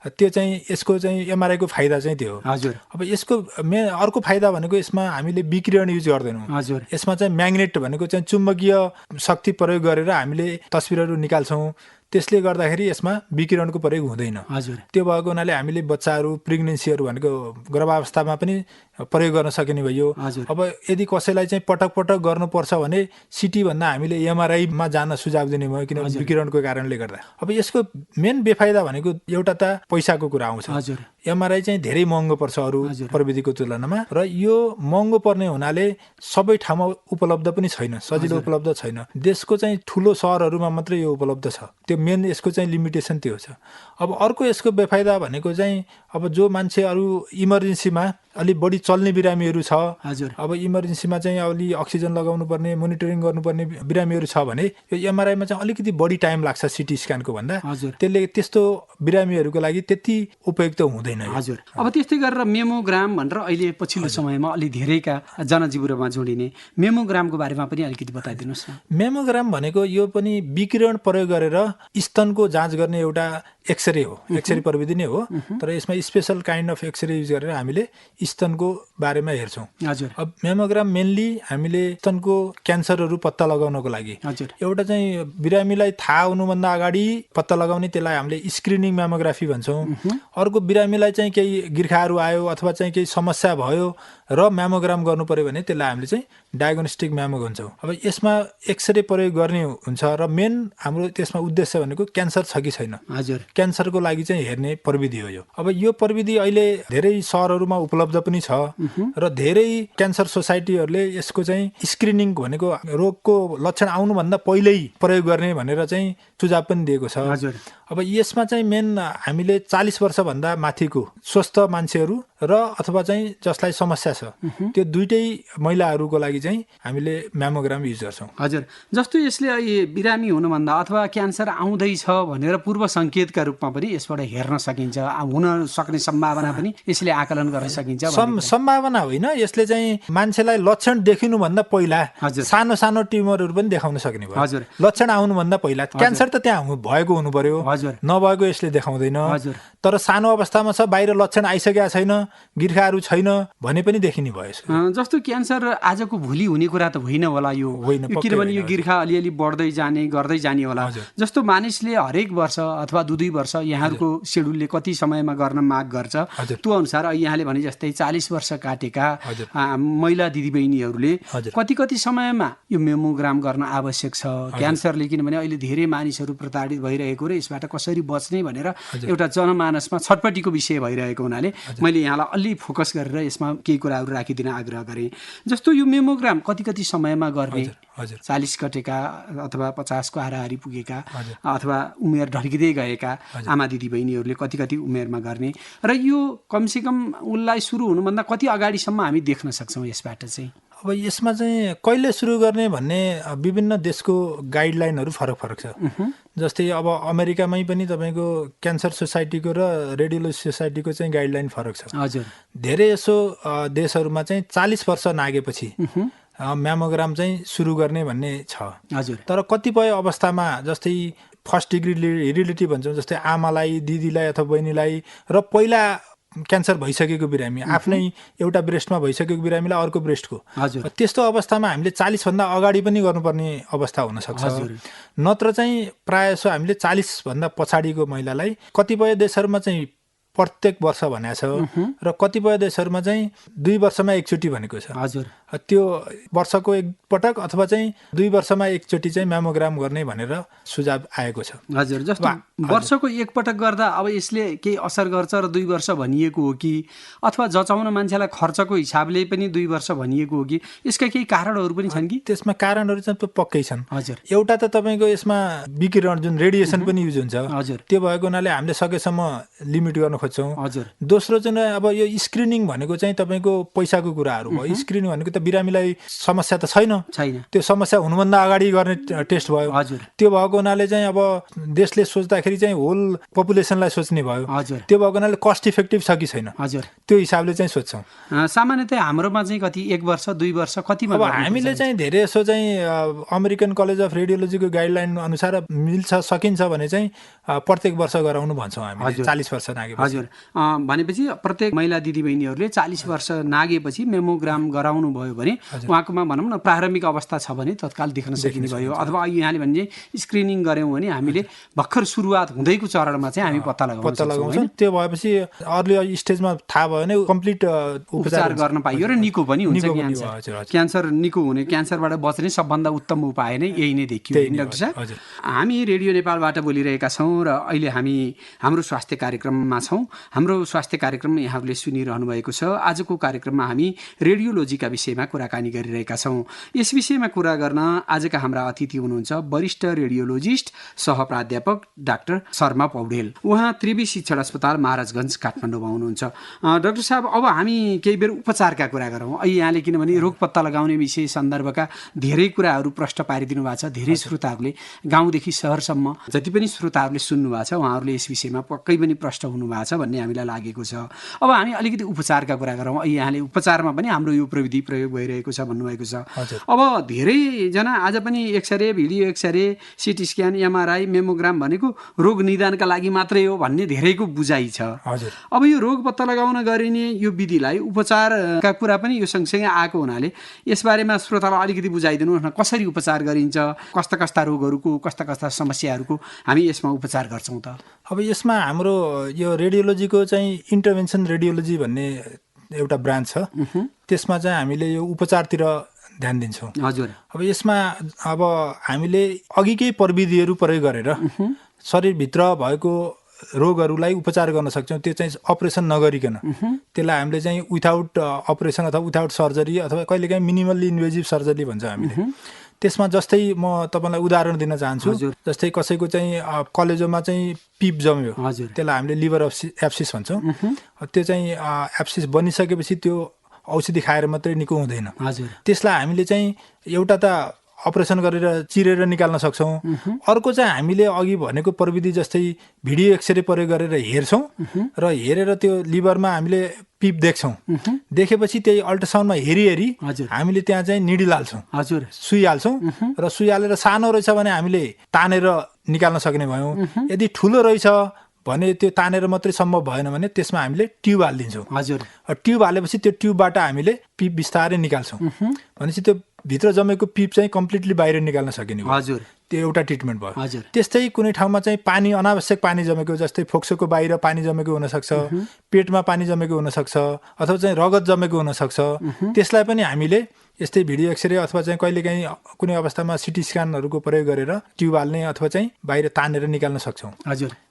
Speaker 2: त्यो चाहिँ यसको चाहिँ एमआरआईको फाइदा चाहिँ त्यो हो। अब यसको अर्को फाइदा भनेको यसमा हामीले विकिरण युज गर्दैनौँ। यसमा चाहिँ म्याग्नेट भनेको चाहिँ चुम्बकीय शक्ति प्रयोग गरेर हामीले तस्बिरहरू निकाल्छौँ। त्यसले गर्दाखेरि यसमा विकिरणको प्रयोग हुँदैन। त्यो भएको हुनाले हामीले बच्चाहरू, प्रेग्नेन्सीहरू भनेको गर्भावस्थामा पनि प्रयोग गर्न सकिने भयो। अब यदि कसैलाई चाहिँ पटक पटक गर्नुपर्छ भने सिटी भन्दा हामीले एमआरआईमा जान सुझाव दिने भयो, किनभने विकिरणको कारणले गर्दा। अब यसको मेन बेफाइदा भनेको एउटा त पैसाको कुरा आउँछ। एमआरआई चाहिँ धेरै महँगो पर्छ अरू प्रविधिको तुलनामा, र यो महँगो पर्ने हुनाले सबै ठाउँमा उपलब्ध पनि छैन, सजिलो उपलब्ध छैन। देशको चाहिँ ठुलो सहरहरूमा मात्रै यो उपलब्ध छ। त्यो मेन यसको चाहिँ लिमिटेसन त्यो छ। अब अर्को यसको बेफाइदा भनेको चाहिँ अब जो मान्छे अरू इमर्जेन्सीमा अलि बढी चल्ने बिरामीहरू छ,
Speaker 1: हजुर,
Speaker 2: अब इमर्जेन्सीमा चाहिँ अलि अक्सिजन लगाउनु पर्ने, मोनिटरिङ गर्नुपर्ने बिरामीहरू छ भने यो एमआरआईमा चाहिँ अलिकति बढी टाइम लाग्छ सिटी स्क्यानको भन्दा।
Speaker 1: हजुर,
Speaker 2: त्यसले त्यस्तो बिरामीहरूको लागि त्यति उपयुक्त हुँदैन।
Speaker 1: हजुर। अब त्यस्तै गरेर मेमोग्राम भनेर अहिले पछिल्लो समयमा अलि धेरैका जनजीवनमा जोडिने मेमोग्रामको बारेमा पनि अलिकति बताइदिनुहोस् न।
Speaker 2: मेमोग्राम भनेको यो पनि विकिरण प्रयोग गरेर स्तनको जाँच गर्ने एउटा एक्सरे हो, एक्सरे प्रविधि नै हो, तर यसमा special kind of x-ray use गरेर हामीले स्तनको बारेमा हेर्छौँ।
Speaker 1: हजुर।
Speaker 2: अब मेमोग्राम मेनली हामीले स्तनको क्यान्सरहरू पत्ता लगाउनको लागि,
Speaker 1: हजुर,
Speaker 2: एउटा चाहिँ बिरामीलाई थाहा हुनुभन्दा अगाडि पत्ता लगाउने, त्यसलाई हामीले स्क्रिनिङ मेमोग्राफी भन्छौँ। अर्को बिरामीलाई चाहिँ केही गिर्खाहरू आयो अथवा चाहिँ केही समस्या भयो र मेमोग्राम गर्नु पर्यो भने त्यसलाई हामीले चाहिँ डायग्नोस्टिक मेमो भन्छौँ। अब यसमा एक्सरे प्रयोग गर्ने हुन्छ र मेन हाम्रो त्यसमा उद्देश्य भनेको क्यान्सर छ कि छैन,
Speaker 1: हजुर,
Speaker 2: क्यान्सरको लागि चाहिँ हेर्ने प्रविधि हो यो। अब यो प्रविधि अहिले धेरै सहरहरूमा उपलब्ध पनि छ र धेरै क्यान्सर सोसाइटीहरूले यसको चाहिँ स्क्रिनिङ भनेको रोगको लक्षण आउनुभन्दा पहिल्यै प्रयोग गर्ने भनेर चाहिँ सुझाव पनि दिएको छ।
Speaker 1: हजुर।
Speaker 2: अब यसमा चाहिँ मेन हामीले 40 वर्षभन्दा माथिको स्वस्थ मान्छेहरू र अथवा चाहिँ जसलाई समस्या छ त्यो दुइटै महिलाहरूको लागि चाहिँ हामीले मेमोग्राम युज गर्छौँ।
Speaker 1: हजुर। जस्तो यसले बिरामी हुनुभन्दा अथवा क्यान्सर आउँदैछ भनेर पूर्व सङ्केतका रूपमा पनि यसबाट हेर्न सकिन्छ, हुन सक्ने सम्भावना पनि यसले आकलन गर्न सकिन्छ।
Speaker 2: सम्भावना होइन, यसले चाहिँ मान्छेलाई लक्षण देखिनुभन्दा पहिला सानो सानो ट्युमरहरू पनि देखाउन सक्ने भयो।
Speaker 1: हजुर।
Speaker 2: लक्षण आउनुभन्दा पहिला क्यान्सर त त्यहाँ भएको हुनु पर्यो, नभएको यसले देखाउँदैन। तर सानो अवस्थामा छ, बाहिर लक्षण आइसकेका छैन, गिर्खाहरू छैन भने पनि देखिने भयो।
Speaker 1: जस्तो क्यान्सर आजको भोलि हुने कुरा त होइन होला यो, किनभने यो गिर्खा अलिअलि बढ्दै जाने गर्दै जाने होला। जस्तो मानिसले हरेक वर्ष अथवा 2 वर्ष यहाँहरूको सेड्युलले कति समयमा गर्न माग गर्छ त्यो अनुसार यहाँले भने जस्तै 40 वर्ष काटेका महिला दिदीबहिनीहरूले कति समयमा यो मेमोग्राम गर्न आवश्यक छ क्यान्सरले, किनभने अहिले धेरै मानिसहरू प्रताडित भइरहेको र यसबाट कसरी बच्ने भनेर एउटा जनमानसमा छटपटीको विषय भइरहेको हुनाले मैले यहाँलाई अलि फोकस गरेर यसमा केही कुराहरू राखिदिन आग्रह गरेँ। जस्तो यो मेमोग्राम कति समयमा गर्ने, 40 कटेका अथवा 50 को हाराहारी पुगेका अथवा उमेर ढल्किँदै गएका आमा दिदीबहिनीहरूले कति उमेरमा गर्ने र यो कमसेकम उसलाई सुरु हुनुभन्दा कति अगाडिसम्म हामी देख्न सक्छौँ यसबाट चाहिँ?
Speaker 2: अब यसमा चाहिँ कहिले सुरु गर्ने भन्ने विभिन्न देशको गाइडलाइनहरू फरक छ। जस्तै अब अमेरिकामै पनि तपाईँको क्यान्सर सोसाइटीको र रेडियोलोजी सोसाइटीको चाहिँ गाइडलाइन फरक छ।
Speaker 1: हजुर।
Speaker 2: धेरै यसो देशहरूमा चाहिँ 40 वर्ष नागेपछि मेमोग्राम चाहिँ सुरु गर्ने भन्ने छ।
Speaker 1: हजुर।
Speaker 2: तर कतिपय अवस्थामा जस्तै फर्स्ट डिग्री हेरिडिटी भन्छौँ, जस्तै आमालाई, दिदीलाई अथवा बहिनीलाई र पहिला क्यान्सर भइसकेको बिरामी, आफ्नै एउटा ब्रेस्टमा भइसकेको बिरामीलाई अर्को ब्रेस्टको, त्यस्तो अवस्थामा हामीले 40 भन्दा अगाडि पनि गर्नुपर्ने अवस्था हुनसक्छ। नत्र चाहिँ प्रायः जसो हामीले 40 भन्दा पछाडिको महिलालाई कतिपय देशहरूमा चाहिँ प्रत्येक वर्ष भनेको छ र कतिपय देशहरूमा चाहिँ 2 वर्षमा एकचोटि भनेको छ।
Speaker 1: हजुर।
Speaker 2: त्यो वर्षको एकपटक अथवा चाहिँ 2 वर्षमा एकचोटि चाहिँ मेमोग्राम गर्ने भनेर सुझाव आएको छ।
Speaker 1: हजुर। जस्तो वर्षको एकपटक गर्दा अब यसले केही असर गर्छ र 2 वर्ष भनिएको हो कि, अथवा जचाउन मान्छेलाई खर्चको हिसाबले पनि 2 वर्ष भनिएको हो कि, यसका केही कारणहरू पनि छन् कि?
Speaker 2: त्यसमा कारणहरू चाहिँ पक्कै छन्।
Speaker 1: हजुर।
Speaker 2: एउटा त तपाईँको यसमा विकिरण जुन रेडिएसन पनि युज हुन्छ,
Speaker 1: हजुर,
Speaker 2: त्यो भएको हुनाले हामीले सकेसम्म लिमिट गर्न खोज्छौँ।
Speaker 1: हजुर।
Speaker 2: दोस्रो चाहिँ अब यो स्क्रिनिङ भनेको चाहिँ तपाईँको पैसाको कुराहरू भयो। स्क्रिनिङ भनेको त बिरामीलाई समस्या त छैन, त्यो समस्या हुनुभन्दा अगाडि गर्ने टेस्ट भयो।
Speaker 1: हजुर।
Speaker 2: त्यो भएको हुनाले चाहिँ अब देशले सोच्दाखेरि चाहिँ होल पपुलेसनलाई सोच्ने भयो।
Speaker 1: हजुर।
Speaker 2: त्यो भएको हुनाले कस्ट इफेक्टिभ छ कि छैन,
Speaker 1: हजुर,
Speaker 2: त्यो हिसाबले चाहिँ सोध्छौँ।
Speaker 1: सामान्यतया हाम्रोमा चाहिँ कति 1 वर्ष 2 वर्ष कतिमा?
Speaker 2: अब हामीले चाहिँ धेरै यसो चाहिँ अमेरिकन कलेज अफ रेडियोलोजीको गाइडलाइन अनुसार मिल्छ सकिन्छ भने चाहिँ प्रत्येक वर्ष गराउनु भन्छौँ हामीले 40 वर्ष नागेपछि।
Speaker 1: हजुर। भनेपछि प्रत्येक महिला दिदीबहिनीहरूले 40 वर्ष नागेपछि मेमोग्राम गराउनु भयो भने उहाँकोमा भनौँ न प्रारम्भिक अवस्था छ भने तत्काल देख्न सकिने भयो, अथवा यहाँले भने स्क्रिनिङ गऱ्यौँ भने हामीले भर्खर सुरुवात हुँदैको चरणमा चाहिँ हामी पत्ता लगाउँछौँ।
Speaker 2: त्यो भएपछि अर्ली स्टेजमा थाहा भयो भने कम्प्लिट
Speaker 1: उपचार गर्न पाइयो र निको पनि हुन्छ। क्यान्सर निको हुने, क्यान्सरबाट बच्ने सबभन्दा उत्तम उपाय नै यही नै देखियो डाक्टर साहब। हामी रेडियो नेपालबाट बोलिरहेका छौँ र अहिले हामी हाम्रो स्वास्थ्य कार्यक्रममा छौँ। हाम्रो स्वास्थ्य कार्यक्रम यहाँहरूले सुनिरहनु भएको छ। आजको कार्यक्रममा हामी रेडियोलोजीका विषयमा विषयमा कुराकानी गरिरहेका छौँ। यस विषयमा कुरा गर्न आजका हाम्रा अतिथि हुनुहुन्छ वरिष्ठ रेडियोलोजिस्ट सह प्राध्यापक डाक्टर शर्मा पौडेल। उहाँ त्रिवी शिक्षण अस्पताल महाराजगञ्ज काठमाडौँमा हुनुहुन्छ। डाक्टर साहब, अब हामी केही बेर उपचारका कुरा गरौँ। अहिले यहाँले किनभने रोग पत्ता लगाउने विषय सन्दर्भका धेरै कुराहरू प्रश्न पारिदिनु भएको छ। धेरै श्रोताहरूले गाउँदेखि सहरसम्म जति पनि श्रोताहरूले सुन्नु भएको छ उहाँहरूले यस विषयमा पक्कै पनि प्रश्न हुनुभएको छ भन्ने हामीलाई लागेको छ। अब हामी अलिकति उपचारका कुरा गरौँ। अहिले यहाँले उपचारमा पनि हाम्रो यो प्रविधि प्रयोग भइरहेको छ भन्नुभएको छ। अब धेरैजना आज पनि x-ray, video x-ray, CT scan, MRI, mammogram भनेको रोग निदानका लागि मात्रै हो भन्ने धेरैको बुझाइ छ। अब यो रोग पत्ता लगाउन गरिने यो विधिलाई उपचारका कुरा पनि यो सँगसँगै आएको हुनाले यसबारेमा श्रोतालाई अलिकति बुझाइदिनुहोस् न। कसरी उपचार गरिन्छ, कस्ता कस्ता रोगहरूको, कस्ता कस्ता समस्याहरूको हामी यसमा उपचार गर्छौँ त?
Speaker 2: अब यसमा हाम्रो यो रेडियोलोजीको चाहिँ इन्टरभेन्सन रेडियोलोजी भन्ने एउटा ब्रान्च छ। त्यसमा चाहिँ हामीले यो उपचारतिर ध्यान दिन्छौँ।
Speaker 1: हजुर।
Speaker 2: अब यसमा अब हामीले अघिकै प्रविधिहरू प्रयोग गरेर शरीरभित्र भएको रोगहरूलाई उपचार गर्न सक्छौँ। त्यो चाहिँ अपरेसन नगरिकन त्यसलाई हामीले चाहिँ विथाउट अपरेसन अथवा विथाउट सर्जरी अथवा कहिलेकाहीँ मिनिमल्ली इन्भेजिभ सर्जरी भन्छ हामीले। त्यसमा जस्तै म तपाईँलाई उदाहरण दिन चाहन्छु। जस्तै कसैको चाहिँ कलेजोमा चाहिँ पिप जम्यो, त्यसलाई हामीले लिभर एब्सिस भन्छौँ। त्यो चाहिँ एब्सिस बनिसकेपछि त्यो औषधि खाएर मात्रै निको हुँदैन। त्यसलाई हामीले चाहिँ एउटा त अपरेसन गरेर चिरेर निकाल्न सक्छौँ। अर्को चाहिँ हामीले अघि भनेको प्रविधि जस्तै भिडियो एक्सरे प्रयोग गरेर हेर्छौँ र हेरेर त्यो लिभरमा हामीले पिप देख्छौँ। देखेपछि त्यही अल्ट्रासाउन्डमा हेरी हामीले त्यहाँ चाहिँ निडिल हाल्छौँ, सुई हाल्छौँ र सुई हालेर सानो रहेछ भने हामीले तानेर निकाल्न सक्ने भयौँ। यदि ठुलो रहेछ भने त्यो तानेर मात्रै सम्भव भएन भने त्यसमा हामीले ट्युब हालिदिन्छौँ। ट्युब हालेपछि त्यो ट्युबबाट हामीले पिप बिस्तारै निकाल्छौँ। भनेपछि त्यो भित्र जमेको पिप चाहिँ कम्प्लिटली बाहिर निकाल्न सकिने भयो। त्यो एउटा ट्रिटमेन्ट भयो। त्यस्तै कुनै ठाउँमा चाहिँ पानी, अनावश्यक पानी जमेको, जस्तै फोक्सोको बाहिर पानी जमेको हुनसक्छ, पेटमा पानी जमेको हुनसक्छ, अथवा चाहिँ रगत जमेको हुनसक्छ। त्यसलाई पनि हामीले यस्तै भिडियो एक्सरे अथवा चाहिँ कहिलेकाहीँ कुनै अवस्थामा सिटी स्क्यानहरूको प्रयोग गरेर ट्युब हाल्ने अथवा चाहिँ बाहिर तानेर निकाल्न सक्छौँ।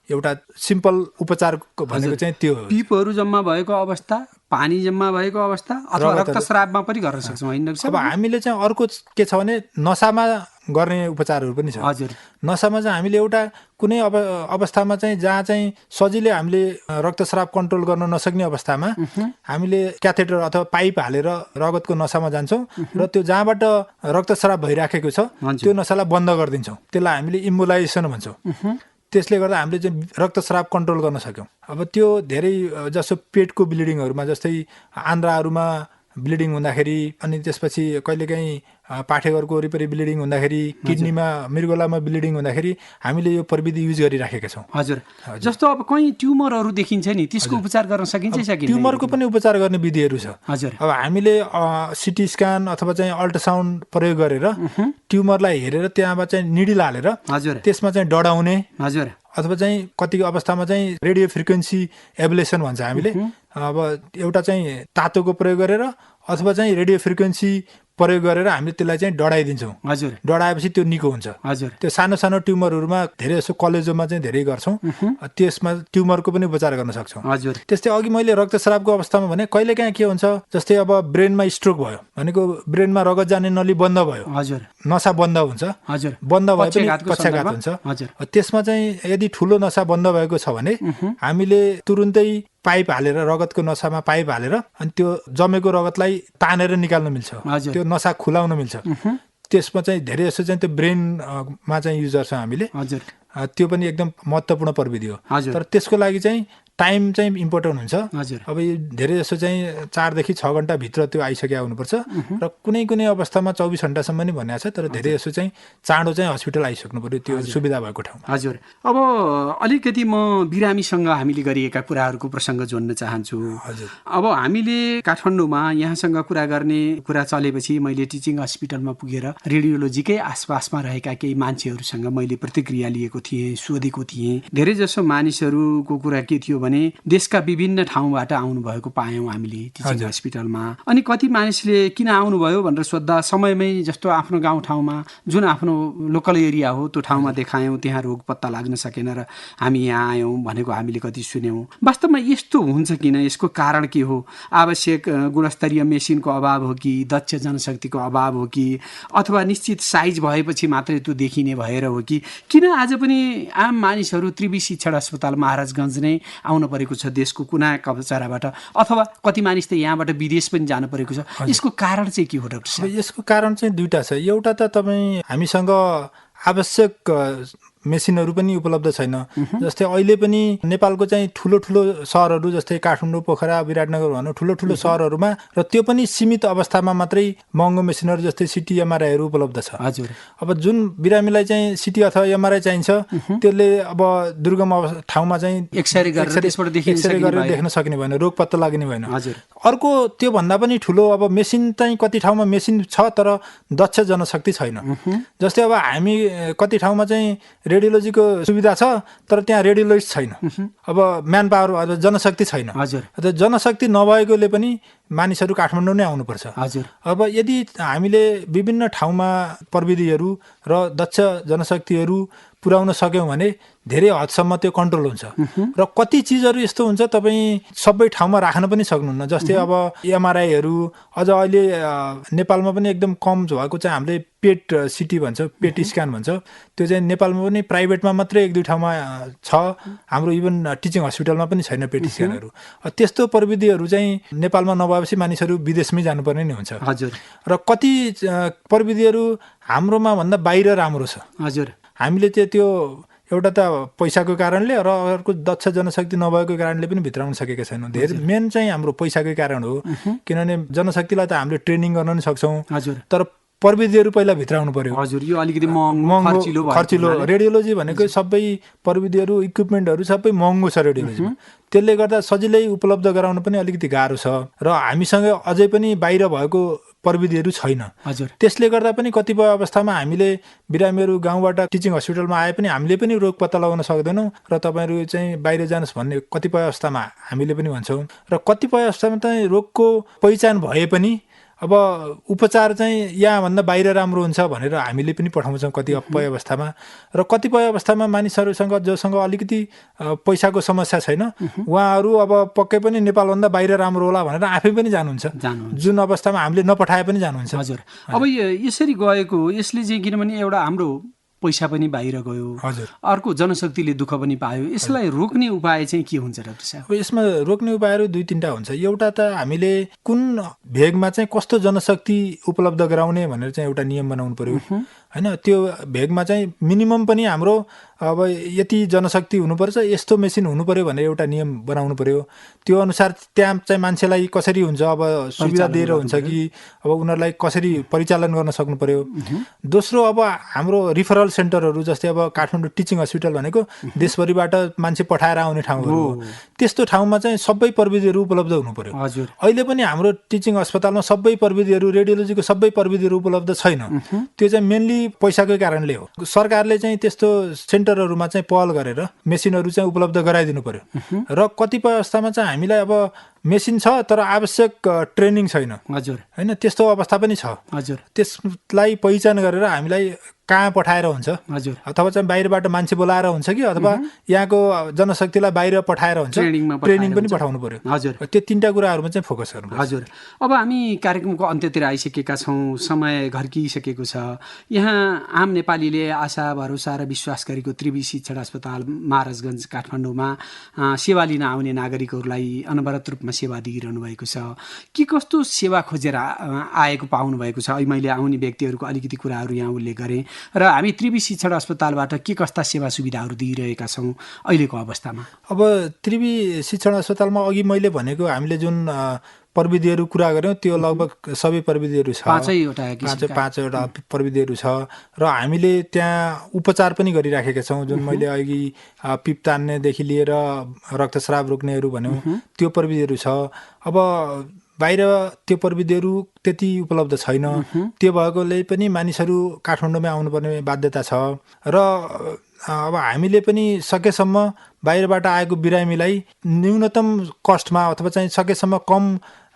Speaker 2: एउटा सिम्पल उपचारको भनेको चाहिँ त्यो हो।
Speaker 1: पिपहरू जम्मा भएको अवस्था, पानी जम्मा भएको अवस्था अथवा रक्तस्रावमा पनि गर्न सक्छौँ हैन?
Speaker 2: अब हामीले चाहिँ अर्को के छ भने नसामा गर्ने उपचारहरू पनि छ। नसामा चाहिँ हामीले एउटा कुनै अवस्थामा चाहिँ जहाँ चाहिँ सजिलै हामीले रक्तस्राव कन्ट्रोल गर्न नसक्ने अवस्थामा हामीले क्याथेटर अथवा पाइप हालेर रगतको नसामा जान्छौँ र त्यो जहाँबाट रक्तस्राव भइराखेको छ त्यो नसालाई बन्द गरिदिन्छौँ। त्यसलाई हामीले इम्बोलाइजेसन भन्छौँ। त्यसले गर्दा हामीले चाहिँ रक्तस्राव कन्ट्रोल गर्न सक्यौँ। अब त्यो धेरै जसो पेटको ब्लिडिङहरूमा, जस्तै आन्द्राहरूमा ब्लिडिङ हुँदाखेरि, अनि त्यसपछि कहिलेकाहीँ पाठेघरको वरिपरि ब्लिडिङ हुँदाखेरि, किडनीमा, मृगौलामा ब्लिडिङ हुँदाखेरि हामीले यो प्रविधि युज गरिराखेका छौँ।
Speaker 1: जस्तो अब कहीँ ट्युमरहरू देखिन्छ नि, त्यसको उपचार गर्न सकिन्छ?
Speaker 2: ट्युमरको पनि उपचार गर्ने विधिहरू छ। अब हामीले सिटी स्क्यान अथवा चाहिँ अल्ट्रासाउन्ड प्रयोग गरेर ट्युमरलाई हेरेर त्यहाँबाट चाहिँ निडिल हालेर त्यसमा चाहिँ डढाउने अथवा चाहिँ कति अवस्थामा चाहिँ रेडियो फ्रिक्वेन्सी एब्लेसन भन्छ हामीले। अब एउटा चाहिँ तातोको प्रयोग गरेर अथवा चाहिँ रेडियो फ्रिक्वेन्सी प्रयोग गरेर हामीले त्यसलाई चाहिँ डढाइदिन्छौँ। डढाएपछि त्यो निको हुन्छ। त्यो सानो सानो ट्युमरहरूमा धेरै जसो कलेजोमा चाहिँ धेरै गर्छौँ। त्यसमा ट्युमरको पनि उपचार गर्न सक्छौँ। त्यस्तै अघि मैले रक्तस्रावको अवस्थामा भने कहिलेकाहीँ के हुन्छ, जस्तै अब ब्रेनमा स्ट्रोक भयो भनेको ब्रेनमा रगत जाने नली बन्द भयो, नसा बन्द हुन्छ, बन्द भए पनि पक्षाघात हुन्छ। त्यसमा चाहिँ यदि ठुलो नसा बन्द भएको छ भने हामीले तुरुन्तै पाइप हालेर, रगतको नसामा पाइप हालेर अनि त्यो जमेको रगतलाई तानेर निकाल्न मिल्छ, त्यो नसा खुलाउन मिल्छ। त्यसमा चाहिँ धेरै जस्तो चाहिँ त्यो ब्रेनमा चाहिँ युज गर्छौँ हामीले। त्यो पनि एकदम महत्त्वपूर्ण प्रविधि हो। तर त्यसको लागि चाहिँ टाइम चाहिँ इम्पोर्टेन्ट हुन्छ। अब यो धेरै जस्तो चाहिँ 4 देखि 6 घन्टा भित्र त्यो आइसकेको हुनुपर्छ र कुनै कुनै अवस्थामा 24 घन्टासम्म नि भनेको छ। तर धेरै जस्तो चाहिँ चाँडो चाहिँ हस्पिटल आइसक्नु पर्यो त्यो सुविधा भएको ठाउँ।
Speaker 1: अब अलिकति म बिरामीसँग हामीले गरिएका कुराहरूको प्रसङ्ग जोड्न चाहन्छु। अब हामीले काठमाडौँमा यहाँसँग कुरा गर्ने कुरा चलेपछि मैले टिचिङ हस्पिटलमा पुगेर रेडियोलोजीकै आसपासमा रहेका केही मान्छेहरूसँग मैले प्रतिक्रिया लिएको थिएँ, सोधेको थिएँ। धेरै जसो मानिसहरूको कुरा के थियो भने देशका विभिन्न ठाउँबाट आउनुभएको पायौँ हामीले टिचिङ हस्पिटलमा। अनि कति मानिसले किन आउनुभयो भनेर सोद्धा समयमै जस्तो आफ्नो गाउँठाउँमा जुन आफ्नो लोकल एरिया हो त्यो ठाउँमा देखायौँ, त्यहाँ रोग पत्ता लाग्न सकेन र हामी यहाँ आयौँ भनेको हामीले कति सुन्यौँ। वास्तवमा यस्तो हुन्छ किन, यसको कारण के हो? आवश्यक गुणस्तरीय मेसिनको अभाव हो कि दक्ष जनशक्तिको अभाव हो कि अथवा निश्चित साइज भएपछि मात्रै त्यो देखिने भएर हो कि किन आज पनि आम मानिसहरू त्रिवी शिक्षण अस्पताल महाराजगञ्ज नै आउनु परेको छ देशको कुना कचराबाट, अथवा कति मानिस त यहाँबाट विदेश पनि जानु परेको छ? यसको कारण चाहिँ के हो डाक्टर साहब?
Speaker 2: यसको कारण चाहिँ दुईटा छ। एउटा त तपाईँ हामीसँग आवश्यक मेसिनहरू पनि उपलब्ध छैन। जस्तै अहिले पनि नेपालको चाहिँ ठुलो ठुलो सहरहरू जस्तै काठमाडौँ, पोखरा, विराटनगर भनौँ ठुलो ठुलो सहरहरूमा, र त्यो पनि सीमित अवस्थामा मात्रै महँगो मेसिनहरू जस्तै सिटी एमआरआईहरू उपलब्ध छ।
Speaker 1: हजुर।
Speaker 2: अब जुन बिरामीलाई चाहिँ सिटी अथवा एमआरआई चाहिन्छ त्यसले अब दुर्गम ठाउँमा चाहिँ
Speaker 1: एक्सरे गरेर
Speaker 2: देख्न सक्ने भएन, रोग पत्ता लाग्ने भएन।
Speaker 1: हजुर।
Speaker 2: अर्को त्योभन्दा पनि ठुलो अब मेसिन चाहिँ कति ठाउँमा मेसिन छ तर दक्ष जनशक्ति छैन। जस्तै अब हामी कति ठाउँमा चाहिँ रेडियोलोजीको सुविधा छ तर त्यहाँ रेडियोलोजिस्ट छैन, अब म्यान पावर अब जनशक्ति छैन।
Speaker 1: हजुर।
Speaker 2: जनशक्ति नभएकोले पनि मानिसहरू काठमाडौँ नै आउनुपर्छ।
Speaker 1: हजुर।
Speaker 2: अब यदि हामीले विभिन्न ठाउँमा प्रविधिहरू र दक्ष जनशक्तिहरू पुर्याउन सक्यौँ भने धेरै हदसम्म त्यो कन्ट्रोल हुन्छ। र कति चिजहरू यस्तो हुन्छ तपाईँ सबै ठाउँमा राख्न पनि सक्नुहुन्न। जस्तै अब एमआरआईहरू अझ अहिले नेपालमा पनि एकदम कम भएको चाहिँ हामीले पेट सिटी भन्छ, पेट स्क्यान भन्छ, त्यो चाहिँ नेपालमा पनि प्राइभेटमा मात्रै एक दुई ठाउँमा छ। हाम्रो इभन टिचिङ हस्पिटलमा पनि छैन पेट स्क्यानहरू। त्यस्तो प्रविधिहरू चाहिँ नेपालमा नभएपछि मानिसहरू विदेशमै जानुपर्ने नै हुन्छ।
Speaker 1: हजुर।
Speaker 2: र कति प्रविधिहरू हाम्रोमा भन्दा बाहिर राम्रो छ।
Speaker 1: हजुर।
Speaker 2: हामीले चाहिँ त्यो एउटा त पैसाको कारणले र अर्को दक्ष जनशक्ति नभएको कारणले पनि भित्राउन सकेका छैनौँ। धेरै मेन चाहिँ हाम्रो पैसाकै कारण हो, किनभने जनशक्तिलाई त हामीले ट्रेनिङ गर्न पनि सक्छौँ।
Speaker 1: हजुर।
Speaker 2: तर प्रविधिहरू पहिला भित्राउनु पर्यो।
Speaker 1: हजुर, यो अलिकति महँगो
Speaker 2: खर्चिलो। रेडियोलोजी भनेको सबै प्रविधिहरू इक्विपमेन्टहरू सबै महँगो छ रेडियोलोजीमा। त्यसले गर्दा सजिलै उपलब्ध गराउन पनि अलिकति गाह्रो छ र हामीसँग अझै पनि बाहिर भएको प्रविधिहरू छैन।
Speaker 1: हजुर।
Speaker 2: त्यसले गर्दा पनि कतिपय अवस्थामा हामीले बिरामीहरू गाउँबाट टिचिङ हस्पिटलमा आए पनि हामीले पनि रोग पत्ता लगाउन सक्दैनौँ र तपाईँहरू चाहिँ बाहिर जानुहोस् भन्ने कतिपय अवस्थामा हामीले पनि भन्छौँ। र कतिपय अवस्थामा चाहिँ रोगको पहिचान भए पनि अब उपचार चाहिँ यहाँभन्दा बाहिर राम्रो हुन्छ भनेर हामीले पनि पठाउँछौँ कतिपय अवस्थामा। र कतिपय अवस्थामा मानिसहरूसँग जोसँग अलिकति पैसाको समस्या छैन उहाँहरू अब पक्कै पनि नेपालभन्दा बाहिर राम्रो होला भनेर आफै पनि जानुहुन्छ, जुन अवस्थामा हामीले नपठाए पनि जानुहुन्छ।
Speaker 1: हजुर। अब यसरी गएको यसले चाहिँ किनभने एउटा हाम्रो पैसा पनि बाहिर गयो,
Speaker 2: हजुर,
Speaker 1: अर्को जनशक्तिले दुःख पनि पायो, यसलाई रोक्ने उपाय चाहिँ के हुन्छ डाक्टर साहब?
Speaker 2: यसमा रोक्ने उपायहरू दुई तिनवटा हुन्छ। एउटा त हामीले कुन भेगमा चाहिँ कस्तो जनशक्ति उपलब्ध गराउने भनेर चाहिँ एउटा नियम बनाउनु पर्यो हैन। त्यो भेगमा चाहिँ मिनिमम पनि हाम्रो अब यति जनशक्ति हुनुपर्छ, यस्तो मेसिन हुनु पर्यो भनेर एउटा नियम बनाउनु पर्यो। त्यो अनुसार त्यहाँ चाहिँ मान्छेलाई कसरी हुन्छ, अब सुविधा दिएर हुन्छ कि अब उनीहरूलाई कसरी परिचालन गर्न सक्नु पर्यो। दोस्रो अब हाम्रो रिफरल सेन्टरहरू जस्तै अब काठमाडौँ टिचिङ हस्पिटल भनेको देशभरिबाट मान्छे पठाएर आउने ठाउँहरू हो। त्यस्तो ठाउँमा चाहिँ सबै प्रविधिहरू उपलब्ध हुनु पर्यो।
Speaker 1: हजुर।
Speaker 2: अहिले पनि हाम्रो टिचिङ अस्पतालमा सबै प्रविधिहरू रेडियोलोजीको सबै प्रविधिहरू उपलब्ध छैन। त्यो चाहिँ मेनली पैसाकै कारणले हो। सरकारले चाहिँ त्यस्तो सेन्टरहरूमा चाहिँ पहल गरेर मेसिनहरू चाहिँ उपलब्ध गराइदिनु पर्यो। र कतिपय अवस्थामा चाहिँ हामीलाई अब मेसिन छ तर आवश्यक ट्रेनिङ छैन।
Speaker 1: हजुर।
Speaker 2: हैन, त्यस्तो अवस्था पनि छ।
Speaker 1: हजुर।
Speaker 2: त्यसलाई पहिचान गरेर हामीलाई कहाँ पठाएर हुन्छ,
Speaker 1: हजुर,
Speaker 2: अथवा चाहिँ बाहिरबाट मान्छे बोलाएर हुन्छ कि अथवा यहाँको जनशक्तिलाई बाहिर पठाएर हुन्छ, ट्रेनिङ पनि पठाउनु पर्यो।
Speaker 1: हजुर।
Speaker 2: त्यो तीनटा कुराहरूमा चाहिँ फोकस गर्नु पर्यो।
Speaker 1: हजुर। अब हामी कार्यक्रमको अन्त्यतिर आइसकेका छौँ, समय घर्किसकेको छ। यहाँ आम नेपालीले आशा भरोसा र विश्वास गरेको त्रिवी शिक्षण अस्पताल महाराजगञ्ज काठमाडौँमा सेवा लिन आउने नागरिकहरूलाई अनवरत रूपमा सेवा दिइरहनु भएको छ। के कस्तो सेवा खोजेर आएको पाउनु भएको छ? अहिले मैले आउने व्यक्तिहरूको अलिकति कुराहरू यहाँ उल्लेख गरेँ र हामी त्रिवी शिक्षण अस्पतालबाट के कस्ता सेवा सुविधाहरू दिइरहेका छौँ अहिलेको अवस्थामा?
Speaker 2: अब त्रिवी शिक्षण अस्पतालमा अघि मैले भनेको हामीले जुन प्रविधिहरू कुरा गऱ्यौँ त्यो लगभग सबै प्रविधिहरू छ। पाँचवटा प्रविधिहरू छ र हामीले त्यहाँ उपचार पनि गरिराखेका छौँ। जुन मैले अघि पिप तान्नेदेखि लिएर रक्तस्राव रोक्नेहरू भन्यौँ त्यो प्रविधिहरू छ। अब बाहिर त्यो प्रविधिहरू त्यति उपलब्ध छैन। त्यो भएकोले पनि मानिसहरू काठमाडौँमै आउनुपर्ने बाध्यता छ। र अब हामीले पनि सकेसम्म बाहिरबाट आएको बिरामीलाई न्यूनतम कस्टमा अथवा चाहिँ सकेसम्म कम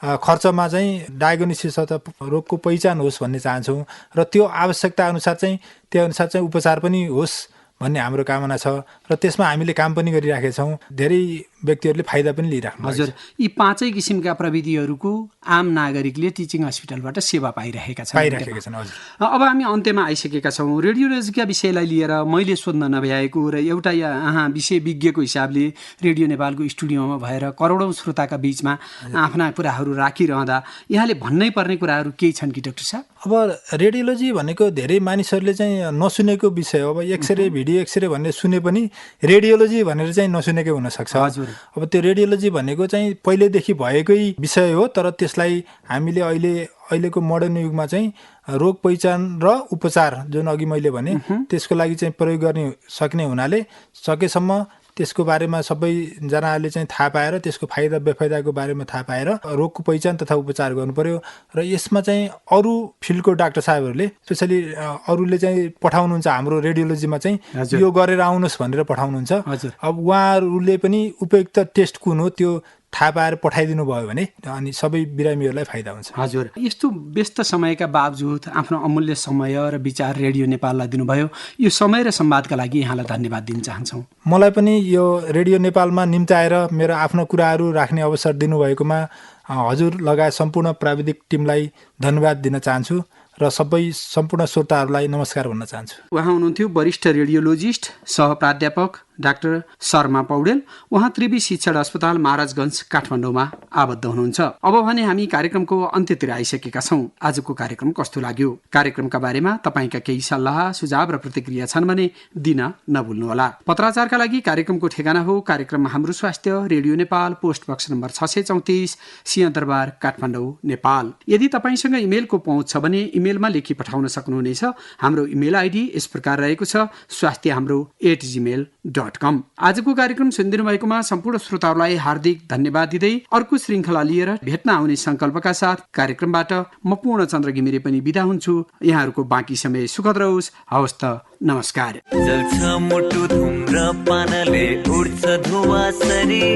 Speaker 2: खर्चमा चाहिँ डायग्नोसिस अथवा रोगको पहिचान होस् भन्ने चाहन्छौँ र त्यो आवश्यकता अनुसार चाहिँ त्यो अनुसार चाहिँ उपचार पनि होस् भन्ने हाम्रो कामना छ र त्यसमा हामीले काम पनि गरिराखेका छौँ। धेरै व्यक्तिहरूले फाइदा पनि लिइराख्नु।
Speaker 1: हजुर, यी 5 किसिमका प्रविधिहरूको आम नागरिकले टिचिङ हस्पिटलबाट सेवा पाइरहेका छन्।
Speaker 2: हजुर।
Speaker 1: अब हामी अन्त्यमा आइसकेका छौँ। रेडियोलोजीका विषयलाई लिएर मैले सोध्न नभ्याएको र एउटा यहाँ विषय विज्ञको हिसाबले रेडियो नेपालको स्टुडियोमा भएर करोडौँ श्रोताका बीचमा आफ्ना कुराहरू राखिरहँदा यहाँले भन्नै पर्ने कुराहरू केही छन् कि डाक्टर साहब?
Speaker 2: अब रेडियोलोजी भनेको धेरै मानिसहरूले चाहिँ नसुनेको विषय हो। अब एक्सरे भिडियो एक्सरे भन्ने सुने पनि रेडियोलोजी भनेर चाहिँ नसुनेकै हुनसक्छ।
Speaker 1: हजुर।
Speaker 2: अब त्यो रेडियोलोजी भनेको चाहिँ पहिलेदेखि भएकै विषय हो, तर त्यसलाई हामीले अहिलेको मोडर्न युगमा चाहिँ रोग पहिचान र उपचार जुन अघि मैले भने त्यसको लागि चाहिँ प्रयोग गर्ने सक्ने हुनाले सकेसम्म त्यसको बारेमा सबैजनाले चाहिँ थाहा पाएर त्यसको फाइदा बेफाइदाको बारेमा थाहा पाएर रोगको पहिचान तथा उपचार गर्नु पर्यो। र यसमा चाहिँ अरू फिल्डको डाक्टर साहबहरूले स्पेसली अरूले चाहिँ पठाउनुहुन्छ हाम्रो रेडियोलोजीमा चाहिँ यो गरेर आउनुहोस् भनेर पठाउनुहुन्छ। अब उहाँहरूले पनि उपयुक्त टेस्ट कुन हो त्यो थाहा पाएर पठाइदिनु भयो भने अनि सबै बिरामीहरूलाई फाइदा हुन्छ।
Speaker 1: हजुर, यस्तो व्यस्त समयका बावजुद आफ्नो अमूल्य समय र विचार रेडियो नेपाललाई दिनुभयो। यो समय र संवादका लागि यहाँलाई धन्यवाद दिन चाहन्छौँ।
Speaker 2: मलाई पनि यो रेडियो नेपालमा निम्ताएर मेरो आफ्नो कुराहरू राख्ने अवसर दिनुभएकोमा हजुर लगायत सम्पूर्ण प्राविधिक टिमलाई धन्यवाद दिन चाहन्छु र सम्पूर्ण श्रोताहरूलाई नमस्कार भन्न चाहन्छु।
Speaker 1: उहाँ हुनुहुन्थ्यो वरिष्ठ रेडियोलोजिस्ट सह प्राध्यापक डाक्टर शर्मा पौडेल। उहाँ त्रिवी शिक्षण अस्पताल महाराजगञ्ज काठमाडौँमा आबद्ध हुनुहुन्छ। अब भने हामी कार्यक्रमको अन्त्यतिर आइसकेका छौँ। आजको कार्यक्रम कस्तो लाग्यो? कार्यक्रमका बारेमा तपाईँका केही सल्लाह सुझाव र प्रतिक्रिया छन् भने दिन नभुल्नुहोला। पत्राचारका लागि कार्यक्रमको ठेगाना हो कार्यक्रम हाम्रो स्वास्थ्य, radio Nepal, post box number 634, Singhadurbar, Kathmandu, Nepal. यदि तपाईँसँग इमेलको पहुँच छ भने इमेलमा लेखी पठाउन सक्नुहुनेछ। हाम्रो इमेल आइडी यस प्रकार रहेको छ स्वास्थ्यहाम्रो@gmail.com। आजको कार्यक्रम सुनिदिनु भएकोमा सम्पूर्ण श्रोताहरूलाई हार्दिक धन्यवाद दिँदै अर्को श्रृङ्खला लिएर भेट्न आउने संकल्पका साथ कार्यक्रमबाट म पूर्णचन्द्र घिमिरे पनि बिदा हुन्छु। यहाँहरूको बाँकी समय सुखद रहोस्। हवस् त, नमस्कार।
Speaker 3: जल्छ मुटु धुम्र पानले उड्छ धुवा सरी